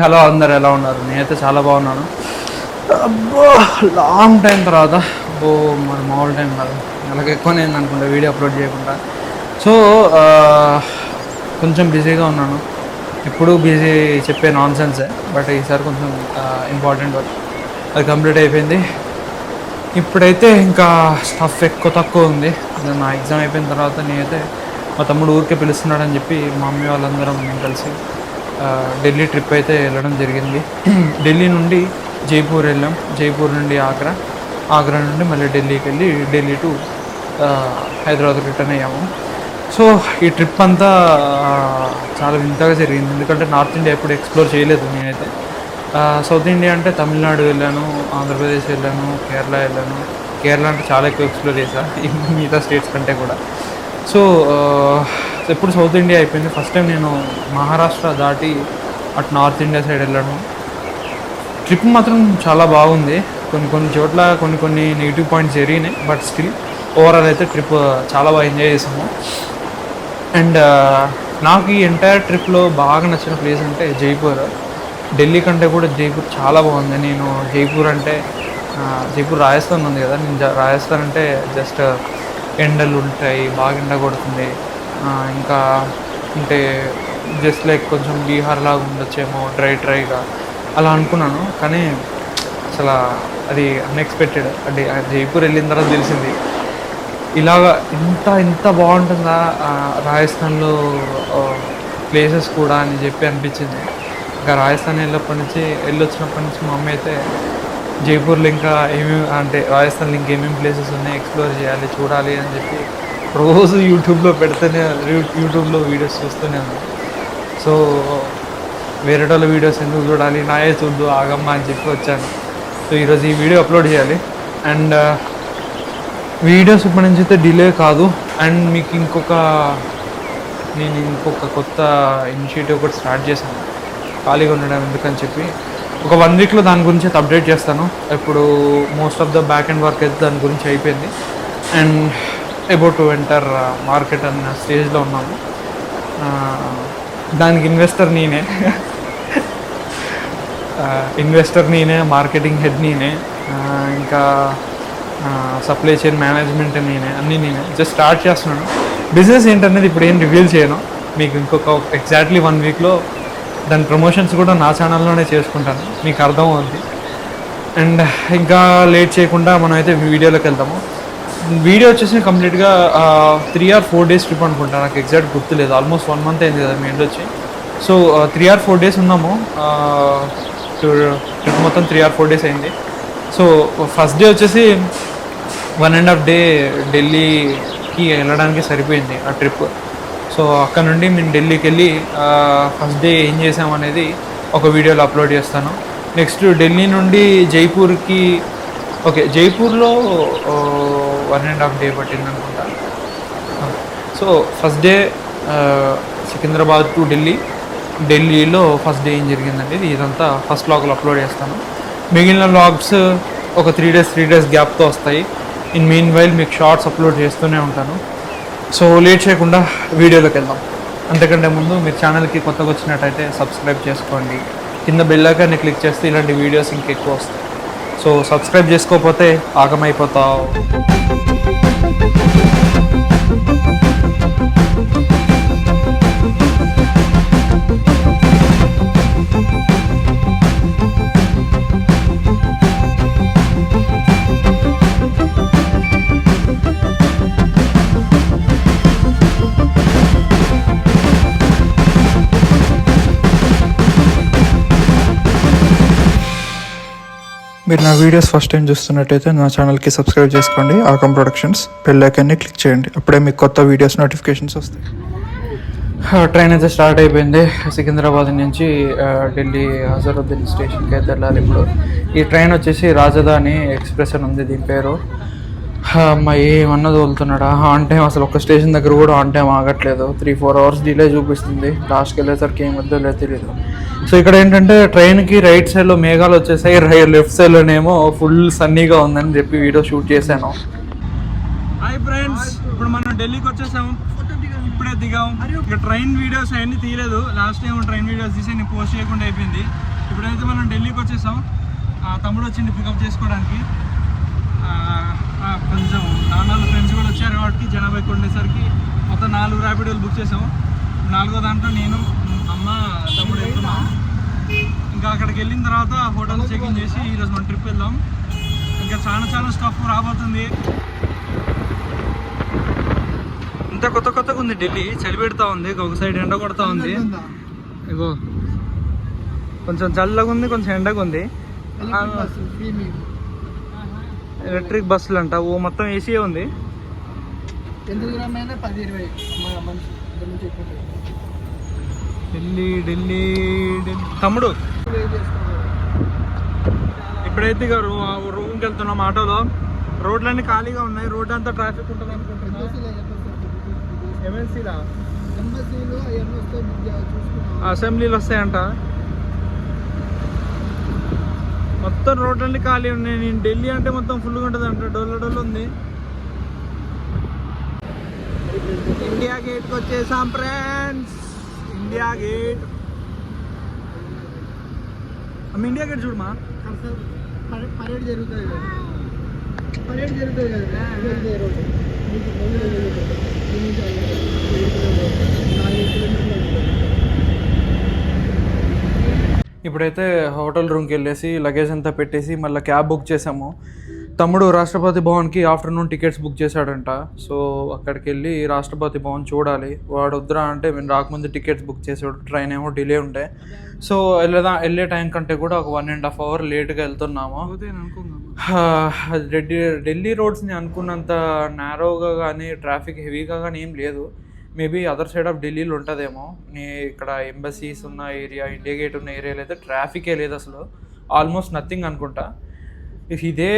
Hello అందరు ఎలా ఉన్నారు? నేనైతే చాలా బాగున్నాను. అబ్బో లాంగ్ టైం తర్వాత మరి మామూలు టైం కాదు, నెలకు ఎక్కువనే అనుకుంటా వీడియో అప్లోడ్ చేయకుండా. సో కొంచెం బిజీగా ఉన్నాను. ఎప్పుడు బిజీ చెప్పే నాన్ సెన్సే, బట్ ఈసారి కొంచెం ఇంపార్టెంట్ వర్క్ అది కంప్లీట్ అయిపోయింది. ఇప్పుడైతే ఇంకా స్టఫ్ ఎక్కువ తక్కువ ఉంది. నా ఎగ్జామ్ అయిపోయిన తర్వాత నేనైతే మా తమ్ముడు ఊరికే పిలుస్తున్నాడని చెప్పి మా మమ్మీ వాళ్ళందరం మేము కలిసి ఢిల్లీ ట్రిప్ అయితే వెళ్ళడం జరిగింది. ఢిల్లీ నుండి జైపూర్ వెళ్ళాం, జైపూర్ నుండి ఆగ్రా, ఆగ్రా నుండి మళ్ళీ ఢిల్లీకి వెళ్ళి ఢిల్లీ టు హైదరాబాద్ రిటర్న్ అయ్యాము. సో ఈ ట్రిప్ అంతా చాలా వింతగా జరిగింది, ఎందుకంటే నార్త్ ఇండియా ఎప్పుడు ఎక్స్ప్లోర్ చేయలేదు నేనైతే. సౌత్ ఇండియా అంటే తమిళనాడు వెళ్ళాను, ఆంధ్రప్రదేశ్ వెళ్ళాను, కేరళ వెళ్ళాను. కేరళ అంటే చాలా ఎక్కువ ఎక్స్ప్లోర్ చేశాను మిగతా స్టేట్స్ కంటే కూడా. సో ఎప్పుడు సౌత్ ఇండియా అయిపోయింది. ఫస్ట్ టైం నేను మహారాష్ట్ర దాటి అటు నార్త్ ఇండియా సైడ్ వెళ్ళడం. ట్రిప్ మాత్రం చాలా బాగుంది. కొన్ని చోట్ల కొన్ని నెగిటివ్ పాయింట్స్ జరిగినాయి, బట్ స్టిల్ ఓవరాల్ అయితే ట్రిప్ చాలా బాగా ఎంజాయ్ చేసాము. అండ్ నాకు ఈ ఎంటైర్ ట్రిప్లో బాగా నచ్చిన ప్లేస్ అంటే జైపూర్. ఢిల్లీ కంటే కూడా జైపూర్ చాలా బాగుంది. నేను జైపూర్ అంటే జైపూర్ రాజస్థాన్ ఉంది కదా, నేను రాజస్థాన్ అంటే జస్ట్ ఎండలు ఉంటాయి, బాగా ఎండ కొడుతుంది, ఇంకా అంటే జస్ట్ లైక్ కొంచెం బీహార్ లాగా ఉండొచ్చేమో డ్రైగా అలా అనుకున్నాను. కానీ అసలు అది అన్ఎక్స్పెక్టెడ్. అంటే జైపూర్ వెళ్ళిన తర్వాత తెలిసింది ఇలాగా ఇంత బాగుంటుందా రాజస్థాన్లో ప్లేసెస్ కూడా అని చెప్పి అనిపించింది. ఇంకా రాజస్థాన్ వెళ్ళొచ్చినప్పటి నుంచి మా అమ్మ అయితే జైపూర్లో ఇంకా ఏమేమి అంటే రాజస్థాన్లో ఇంకేమేమి ప్లేసెస్ ఉన్నాయి, ఎక్స్ప్లోర్ చేయాలి, చూడాలి అని చెప్పి రోజు యూట్యూబ్లో యూట్యూబ్లో వీడియోస్ చూస్తూనే ఉన్నాను. సో వేరే వాళ్ళ వీడియోస్ ఎందుకు చూడాలి, నాయే చూద్దు ఆగమ్మ అని చెప్పి వచ్చాను. సో ఈరోజు ఈ వీడియో అప్లోడ్ చేయాలి. అండ్ వీడియోస్ ఇప్పటి నుంచి అయితే డిలే కాదు. అండ్ మీకు నేను ఇంకొక కొత్త ఇనిషియేటివ్ కూడా స్టార్ట్ చేశాను, ఖాళీగా ఉండడం ఎందుకని చెప్పి. ఒక 1 వీక్లో దాని గురించి అయితే అప్డేట్ చేస్తాను. ఇప్పుడు most of the back and work అయితే దాని గురించి అయిపోయింది. And about to enter market అన్న స్టేజ్లో ఉన్నాము. దానికి ఇన్వెస్టర్ నేనే, మార్కెటింగ్ హెడ్ నేనే, ఇంకా సప్లై చైన్ మేనేజ్మెంట్ నేనే, అన్నీ నేనే. జస్ట్ స్టార్ట్ చేస్తున్నాను. బిజినెస్ ఏంటనేది ఇప్పుడు ఏం రివీల్ చేయను మీకు. ఇంకొక ఎగ్జాక్ట్లీ 1 వీక్లో దాని ప్రమోషన్స్ కూడా నా ఛానల్లోనే చేసుకుంటాను, మీకు అర్థం అవుద్ది. అండ్ ఇంకా లేట్ చేయకుండా మనం అయితే వీడియోలోకి వెళ్తాము. వీడియో వచ్చేసి కంప్లీట్గా 3 or 4 days ట్రిప్ అనుకుంటా, నాకు ఎగ్జాక్ట్ గుర్తులేదు. ఆల్మోస్ట్ 1 month అయింది కదా మేము వచ్చి. సో 3 or 4 days ఉన్నాము. ట్రిప్ మొత్తం 3 or 4 days అయింది. సో ఫస్ట్ డే వచ్చేసి 1.5 day ఢిల్లీకి వెళ్ళడానికి సరిపోయింది ఆ ట్రిప్. సో అక్కడ నుండి మేము ఢిల్లీకి వెళ్ళి ఫస్ట్ డే ఏం చేసామనేది ఒక వీడియోలో అప్లోడ్ చేస్తాను. నెక్స్ట్ ఢిల్లీ నుండి జైపూర్కి, జైపూర్లో 1.5 day పట్టింది అనుకుంటా. So first day Secunderabad to ఢిల్లీలో ఫస్ట్ డే ఏం జరిగిందండి ఇదంతా ఫస్ట్ వ్లాగ్లో అప్లోడ్ చేస్తాను. మిగిలిన వ్లాగ్స్ ఒక 3 days గ్యాప్తో వస్తాయి. ఇన్ మీన్ వైల్ మీకు షార్ట్స్ అప్లోడ్ చేస్తూనే ఉంటాను. సో లేట్ చేయకుండా వీడియోలోకి వెళ్దాం. అంతకంటే ముందు మీరు ఛానల్కి కొత్తగా వచ్చినట్టయితే సబ్స్క్రైబ్ చేసుకోండి. కింద బెల్ ఐకాన్ని క్లిక్ చేస్తే ఇలాంటి వీడియోస్ ఇంకెక్కువ వస్తాయి. సో సబ్స్క్రైబ్ చేసుకోకపోతే ఆగమైపోతావు. మీరు నా వీడియోస్ ఫస్ట్ టైం చూస్తున్నట్టయితే నా ఛానల్కి సబ్స్క్రైబ్ చేసుకోండి, ఆకమ్ ప్రొడక్షన్స్. బెల్ ఐకాన్ని క్లిక్ చేయండి, అప్పుడే మీకు కొత్త వీడియోస్ నోటిఫికేషన్స్ వస్తాయి. ట్రైన్ అయితే స్టార్ట్ అయిపోయింది. సికింద్రాబాద్ నుంచి ఢిల్లీ అజరుద్దీన్ స్టేషన్కి అయితే వెళ్ళాలి ఇప్పుడు. ఈ ట్రైన్ వచ్చేసి రాజధాని ఎక్స్ప్రెస్ అని ఉంది దీని పేరు. అమ్మ ఏమన్నా తోలుతున్నాడా ఆన్ టైం, అసలు ఒక స్టేషన్ దగ్గర కూడా ఆన్ టైం ఆగట్లేదు. 3-4 hours డిలే చూపిస్తుంది. లాస్ట్కి వెళ్ళేసరికి ఏం వద్దో తెలియదు. సో ఇక్కడ ఏంటంటే ట్రైన్కి రైట్ సైడ్లో మేఘాలు వచ్చేసాయి, లెఫ్ట్ సైడ్లోనేమో ఫుల్ సన్నీగా ఉందని చెప్పి వీడియో షూట్ చేశాను. హాయ్ ఫ్రెండ్స్, ఇప్పుడు మనం ఢిల్లీకి వచ్చేసాము. ఇప్పుడే దిగాం. ఇక ట్రైన్ వీడియోస్ అవన్నీ తీయలేదు. లాస్ట్ టైం ట్రైన్ వీడియోస్ తీసి నేను పోస్ట్ చేయకుండా అయిపోయింది. ఇప్పుడైతే మనం ఢిల్లీకి వచ్చేసాం. తమ్ముడు వచ్చింది పికప్ చేసుకోవడానికి. కొంచెం నాలుగు ఫ్రెండ్స్ కూడా వచ్చారు కాబట్టి జనాభా ఎక్కువ ఉండేసరికి మొత్తం 4 ర్యాపిడోలు బుక్ చేసాం. 4వ దాంట్లో నేను, అమ్మ, తమ్ముడు వెళ్తున్నాం. ఇంకా అక్కడికి వెళ్ళిన తర్వాత హోటల్ చెక్ ఇన్ చేసి ఈరోజు మనం ట్రిప్ వెళ్దాం. ఇంకా చాలా స్టఫ్ రాబోతుంది. ఇంత కొత్తగా ఉంది ఢిల్లీ. చలి పెడతా ఉంది, ఒక సైడ్ ఎండ కొడతా ఉంది. ఇగో కొంచెం చల్లగా ఉంది, కొంచెం ఎండగా ఉంది. ఎలక్ట్రిక్ బస్సులు అంట. ఓ మొత్తం ఏసీ ఉంది. ఢిల్లీ తమ్ముడు ఇప్పుడైతే ఇక రూమ్కి వెళ్తున్నాం ఆటోలో. రోడ్లన్నీ ఖాళీగా ఉన్నాయి. రోడ్ అంతా ట్రాఫిక్ ఉంటుంది అనుకుంటున్నా. అసెంబ్లీలు వస్తాయంట. మొత్తం రోడ్లన్నీ ఖాళీ ఉన్నాయి. నేను ఢిల్లీ అంటే మొత్తం ఫుల్గా ఉంటుంది అంట. డొల్ల ఉంది. ఇండియా గేట్కి వచ్చేసాం friends. India gate. India gate చూడమా. పరేడ్ జరుగుతుంది కదా. ఇప్పుడైతే హోటల్ రూమ్కి వెళ్ళేసి లగేజ్ అంతా పెట్టేసి మళ్ళీ క్యాబ్ బుక్ చేసాము. తమ్ముడు రాష్ట్రపతి భవన్కి ఆఫ్టర్నూన్ టికెట్స్ బుక్ చేశాడంట. సో అక్కడికి వెళ్ళి రాష్ట్రపతి భవన్ చూడాలి. వాడు వద్దురా అంటే మేము రాకముందు టికెట్స్ బుక్ చేసాడు. ట్రైన్ ఏమో డిలే ఉంటే సో వెళ్ళే టైం కంటే కూడా ఒక 1.5 hour లేట్గా వెళ్తున్నాము. ఢిల్లీ రోడ్స్ని అనుకున్నంత నేరోగా కానీ ట్రాఫిక్ హెవీగా కానీ ఏం లేదు. మేబీ అదర్ సైడ్ ఆఫ్ ఢిల్లీలో ఉంటుందేమో. ఇక్కడ ఎంబసీస్ ఉన్న ఏరియా, ఇండియా గేట్ ఉన్న ఏరియాలో అయితే ట్రాఫికే లేదు అసలు. ఆల్మోస్ట్ నథింగ్ అనుకుంటా. ఇదే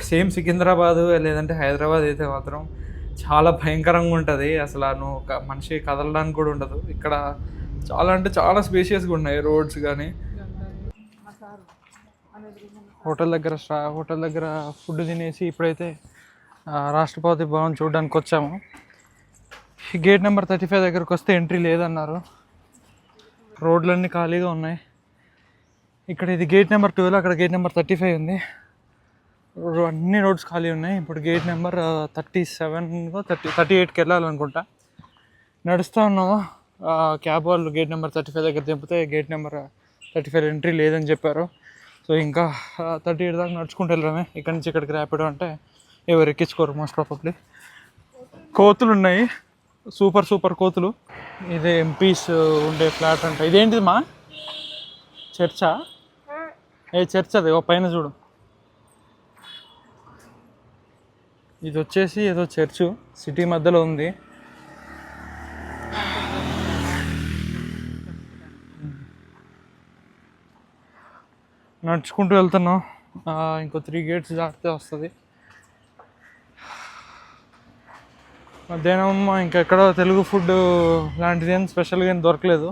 సేమ్ సికింద్రాబాద్ లేదంటే హైదరాబాద్ అయితే మాత్రం చాలా భయంకరంగా ఉంటుంది. అసలు నువ్వు మనిషి కదలడానికి కూడా ఉండదు. ఇక్కడ చాలా స్పేషియస్గా ఉన్నాయి రోడ్స్ కానీ. హోటల్ దగ్గర ఫుడ్ తినేసి ఇప్పుడైతే రాష్ట్రపతి భవన్ చూడడానికి వచ్చాము. గేట్ నెంబర్ 35 దగ్గరకు వస్తే ఎంట్రీ లేదన్నారు. రోడ్లన్నీ ఖాళీగా ఉన్నాయి. ఇక్కడ ఇది గేట్ నెంబర్ 12, అక్కడ గేట్ నెంబర్ 35 ఉంది. అన్ని రోడ్స్ ఖాళీ ఉన్నాయి. ఇప్పుడు గేట్ నెంబర్ 38కి వెళ్ళాలనుకుంటా. నడుస్తూ ఉన్నాము. క్యాబ్ వాళ్ళు గేట్ నెంబర్ 35 దగ్గర దింపితే గేట్ నెంబర్ 35 ఎంట్రీ లేదని చెప్పారు. సో ఇంకా 38 దాకా నడుచుకుంటూ వెళ్ళడమే. ఇక్కడి నుంచి ఇక్కడికి ర్యాపిడో అంటే ఎవరు ఎక్కించుకోరు మోస్ట్ ప్రాబబ్లీ. కోతులు ఉన్నాయి, సూపర్ కోతులు. ఇదే ఎంపీస్ ఉండే ఫ్లాట్ అంట. ఇదేంటిది మా చర్చా? చర్చ్ అది పైన చూడు. ఇది వచ్చేసి ఏదో చర్చు సిటీ మధ్యలో ఉంది. నడుచుకుంటూ వెళ్తున్నాం. ఇంకో 3 gates దాటితే వస్తుంది. మధ్యాహ్నం ఇంకెక్కడో తెలుగు ఫుడ్ లాంటిది ఏం స్పెషల్గా ఏం దొరకలేదు.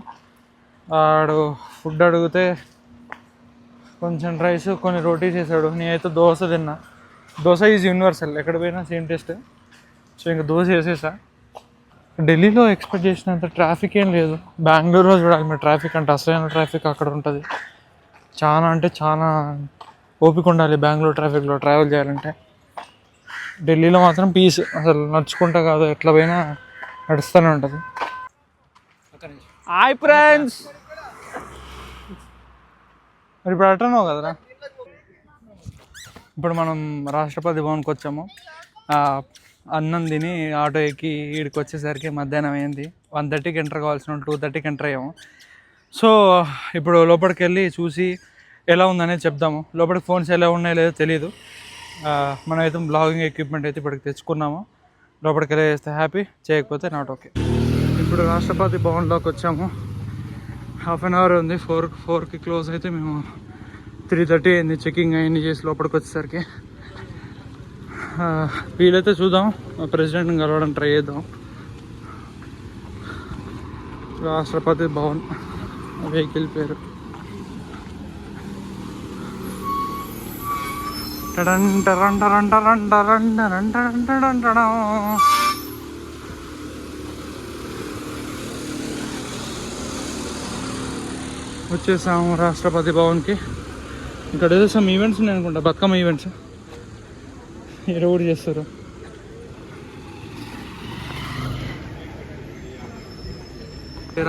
వాడు ఫుడ్ అడిగితే కొంచెం రైస్ కొన్ని రోటీ చేశాడు. నేనైతే దోశ తిన్నా. దోశ ఈజ్ యూనివర్సల్, ఎక్కడ పోయినా సేమ్ టేస్ట్. సో ఇంకా దోశ వేసేసా. ఢిల్లీలో ఎక్స్పెక్ట్ చేసినంత ట్రాఫిక్ ఏం లేదు. బెంగళూరులో చూడాలి మీరు ట్రాఫిక్ అంటే అసలైన ట్రాఫిక్ అక్కడ ఉంటుంది. చాలా ఓపిక ఉండాలి బెంగళూరు ట్రాఫిక్లో ట్రావెల్ చేయాలంటే. ఢిల్లీలో మాత్రం పీస్, అసలు నడుచుకుంటా కాదు ఎట్లా పోయినా నడుస్తూనే ఉంటుంది. హాయ్ ఫ్రెండ్స్, మరి ఇప్పుడు అట్టన్నావు కదరా. ఇప్పుడు మనం రాష్ట్రపతి భవన్కి వచ్చాము. అన్నం తిని ఆటో ఎక్కి ఈడికి వచ్చేసరికి మధ్యాహ్నం అయింది. 1:30కి ఎంటర్ కావాల్సిన 2:30కి ఎంటర్ అయ్యాము. సో ఇప్పుడు లోపలికి వెళ్ళి చూసి ఎలా ఉందనేది చెప్దాము. లోపలికి ఫోన్స్ ఎలా ఉన్నాయో లేదో తెలియదు. మనమైతే బ్లాగింగ్ ఎక్విప్మెంట్ అయితే ఇప్పటికి తెచ్చుకున్నాము. లోపలికి వెళ్ళి చేస్తే హ్యాపీ, చేయకపోతే నాట్ ఓకే. ఇప్పుడు రాష్ట్రపతి భవన్లోకి వచ్చాము. 1/2 hour ఉంది. 4కి క్లోజ్ అయితే మేము 3:30 అయింది చెకింగ్ అవన్నీ చేసి లోపలికి వచ్చేసరికి. వీలైతే చూద్దాం, ప్రెసిడెంట్ని కలవడానికి ట్రై చేద్దాం. రాష్ట్రపతి భవన్ వెహికల్ పేరు వచ్చేసాము రాష్ట్రపతి భవన్కి. ఇక్కడ ఏదో సమ్ ఈవెంట్స్ ఉన్నాయి అనుకుంటా, బతుకమ్మ ఈవెంట్స్ ఇక్కడ కూడా చేస్తారు.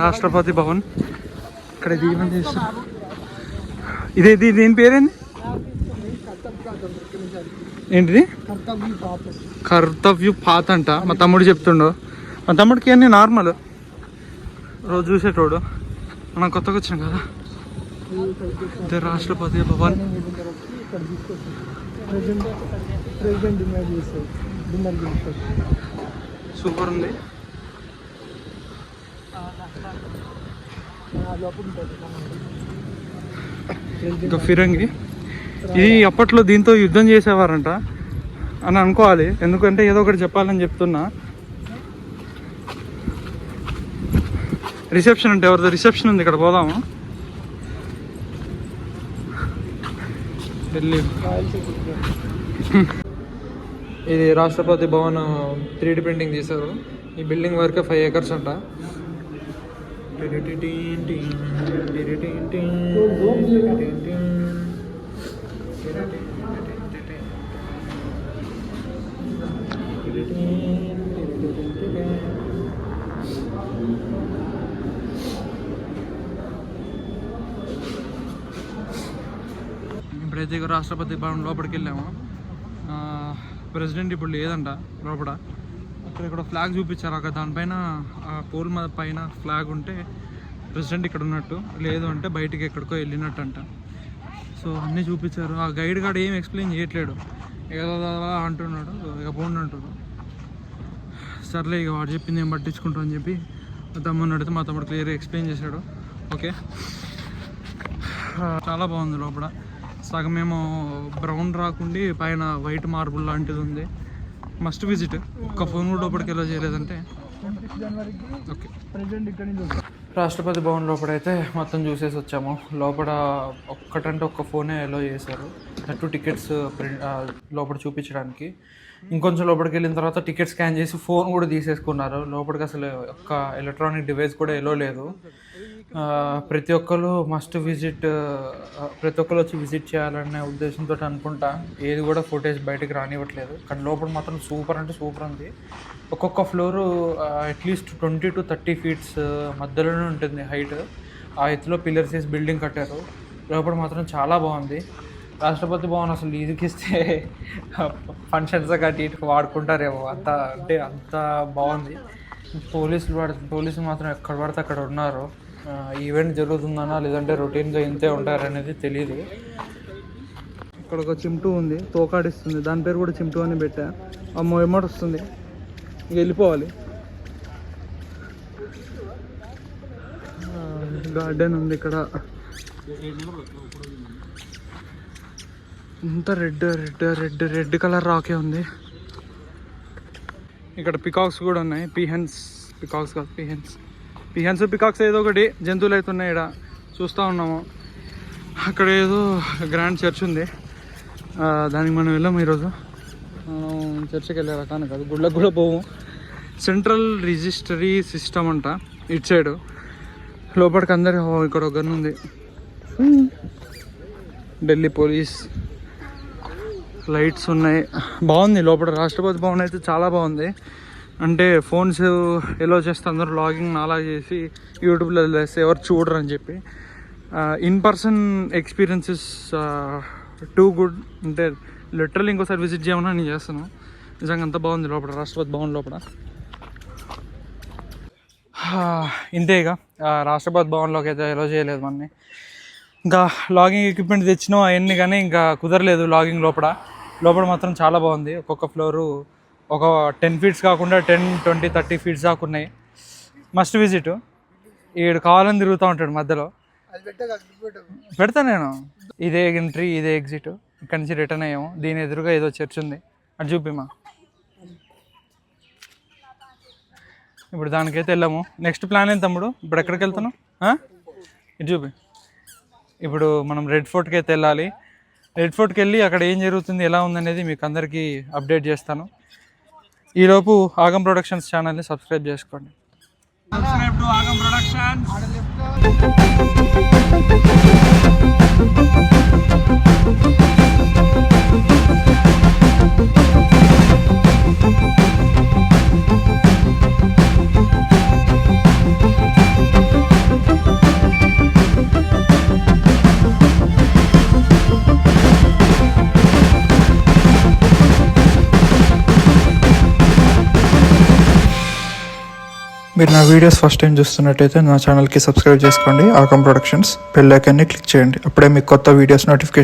రాష్ట్రపతి భవన్ ఇక్కడ ఇది ఈవెంట్ చేస్తారు. ఇదేది దీని పేరేంది? ఏంటిది? కర్తవ్య పాత్ అంట. మా తమ్ముడు చెప్తుండో. మా తమ్ముడికి అన్నీ నార్మల్, రోజు చూసేటోడు. మనం కొత్తగా వచ్చాం కదా. ఇదే రాష్ట్రపతి భవన్. సూపర్ ఉంది. ఇంకా ఫిరంగి. ఇది అప్పట్లో దీంతో యుద్ధం చేసేవారంట అని అనుకోవాలి, ఎందుకంటే ఏదో ఒకటి చెప్పాలని చెప్తున్నా. రిసెప్షన్ అంటే ఎవరిదో రిసెప్షన్ ఉంది, ఇక్కడ పోదాము. ఢిల్లీ ఇది రాష్ట్రపతి భవన్ 3D ప్రింటింగ్ చేశారు. ఈ బిల్డింగ్ వరకే 5 acres అంట. ఇప్పుడైతే రాష్ట్రపతి భవన్ లోపలికి వెళ్ళాము. ప్రెసిడెంట్ ఇప్పుడు లేదంట లోపల. ఇక్కడ ఫ్లాగ్ చూపించారు, అక్కడ దానిపైన పోల్ పైన ఫ్లాగ్ ఉంటే ప్రెసిడెంట్ ఇక్కడ ఉన్నట్టు, లేదు అంటే బయటికి ఎక్కడికో వెళ్ళినట్టు అంట. సో అన్నీ చూపించారు. ఆ గైడ్ గార్డ్ ఏం ఎక్స్ప్లెయిన్ చేయట్లేడు, ఏదో అంటున్నాడు, ఇక పోండి అంటాడు. సర్లే ఇక వాడు చెప్పింది ఏం పట్టించుకుంటాం అని చెప్పి మా తమ్ముడిని అడిగితే మా తమ్ముడు క్లియర్గా ఎక్స్ప్లెయిన్ చేశాడు. ఓకే, చాలా బాగుంది లోపల. సగమేమో బ్రౌన్ రాకుండి పైన వైట్ మార్బుల్ లాంటిది ఉంది. Must visit. ఒక్క ఫోన్ కూడా లోపలికి ఎలా చేయలేదంటే ఓకే. రాష్ట్రపతి భవన్ లోపలైతే మొత్తం చూసేసి వచ్చాము. లోపల ఒక్కటంటే ఒక్క ఫోనే ఎలో చేశారు, 2 టికెట్స్ లోపల చూపించడానికి. ఇంకొంచెం లోపలికి వెళ్ళిన తర్వాత టికెట్ స్కాన్ చేసి ఫోన్ కూడా తీసేసుకున్నారు. లోపలికి అసలు ఒక్క ఎలక్ట్రానిక్ డివైస్ కూడా ఎలో లేదు. ప్రతి ఒక్కరు మస్ట్ విజిట్, ప్రతి ఒక్కరు వచ్చి విజిట్ చేయాలనే ఉద్దేశంతో అనుకుంటా ఏది కూడా ఫుటేజ్ బయటకు రానివ్వట్లేదు. కానీ లోపల మాత్రం సూపర్ అంటే సూపర్ ఉంది. ఒక్కొక్క ఫ్లోరు అట్లీస్ట్ 20 to 30 feet మధ్యలోనే ఉంటుంది హైట్. ఆ ఎత్తులో పిల్లర్స్ వేసి బిల్డింగ్ కట్టారు. లోపల మాత్రం చాలా బాగుంది. రాష్ట్రపతి భవన్ అసలు ఇదికిస్తే ఫంక్షన్స్ కట్టి ఇటుకు వాడుకుంటారేమో, అంత అంటే అంత బాగుంది. పోలీసులు మాత్రం ఎక్కడ పడితే అక్కడ ఉన్నారు. ఈవెంట్ జరుగుతుందనా లేదంటే రొటీన్గా ఇంతే ఉంటారనేది తెలియదు. ఇక్కడ ఒక చిమ్టు ఉంది, తోకాడిస్తుంది, దాని పేరు కూడా చిమ్టు అని పెట్టా. అమ్మో ఎమ్మటి వస్తుంది, ఇక వెళ్ళిపోవాలి. గార్డెన్ ఉంది ఇక్కడ, ఇంత రెడ్ కలర్ రాకే ఉంది. ఇక్కడ పికాక్స్ కూడా ఉన్నాయి. పికాక్స్ కాదు, పికాక్స్ ఏదో ఒకటి జంతువులు అయితే ఉన్నాయి. ఇక్కడ చూస్తూ ఉన్నాము. అక్కడ ఏదో గ్రాండ్ చర్చ్ ఉంది, దానికి మనం వెళ్ళాము ఈరోజు. మనం చర్చికి వెళ్ళే రకాన్ని కాదు, గుళ్ళకు కూడా పోము. సెంట్రల్ రిజిస్టరీ సిస్టమ్ అంట ఇటు సైడు. లోపలికి అందరి ఇక్కడ ఒక గన్ ఉంది. ఢిల్లీ పోలీస్ లైట్స్ ఉన్నాయి. బాగుంది లోపల. రాష్ట్రపతి భవన్ అయితే చాలా బాగుంది. అంటే ఫోన్స్ ఎలో చేస్తే అందరూ లాగింగ్ నాలా చేసి యూట్యూబ్లో వేస్తే ఎవరు చూడరు అని చెప్పి. In person experiences too good. అంటే లిటరల్లీ ఇంకోసారి విజిట్ చేయమని నేను చేస్తాను. నిజంగా అంత బాగుంది లోపల రాష్ట్రపతి భవన్ లోపల. ఇంతే ఇక రాష్ట్రపతి భవన్లోకి అయితే ఎలో చేయలేదు మనని. ఇంకా లాగింగ్ ఎక్విప్మెంట్ తెచ్చినాం అవన్నీ, కానీ ఇంకా కుదరలేదు లాగింగ్. లోపల మాత్రం చాలా బాగుంది. ఒక్కొక్క ఫ్లోరు ఒక 10 feet కాకుండా 10, 20, 30 feet దాకా ఉన్నాయి. Must visit. ఈడు కావాలని తిరుగుతూ ఉంటాడు మధ్యలో. పెడతా నేను. ఇదే ఎంట్రీ, ఇదే ఎగ్జిట్. ఇక్కడి నుంచి రిటర్న్ అయ్యాము. దీని ఎదురుగా ఏదో చర్చ్ ఉంది, అది చూపిమా. ఇప్పుడు దానికైతే వెళ్ళాము. నెక్స్ట్ ప్లాన్ ఏంటి తమ్ముడు? ఇప్పుడు ఎక్కడికి వెళ్తున్నాం? ఇది చూపి. ఇప్పుడు మనం రెడ్ ఫోర్ట్కి అయితే వెళ్ళాలి. రెడ్ ఫోర్ట్కి వెళ్ళి అక్కడ ఏం జరుగుతుంది, ఎలా ఉందనేది మీకు అందరికీ అప్డేట్ చేస్తాను. ఈలోపు ఆగం ప్రొడక్షన్స్ ఛానల్ని సబ్స్క్రైబ్ చేసుకోండి. సబ్స్క్రైబ్ టు ఆగం ప్రొడక్షన్స్. మీరు నా వీడియోస్ ఫస్ట్ టైం చూస్తున్నట్టయితే నా ఛానల్కి సబ్స్క్రైబ్ చేసుకోండి. ఆకం ప్రొడక్షన్స్ బెల్ ఐకాన్ని క్లిక్ చేయండి. అప్పుడే మీకు కొత్త వీడియోస్ నోటిఫికేషన్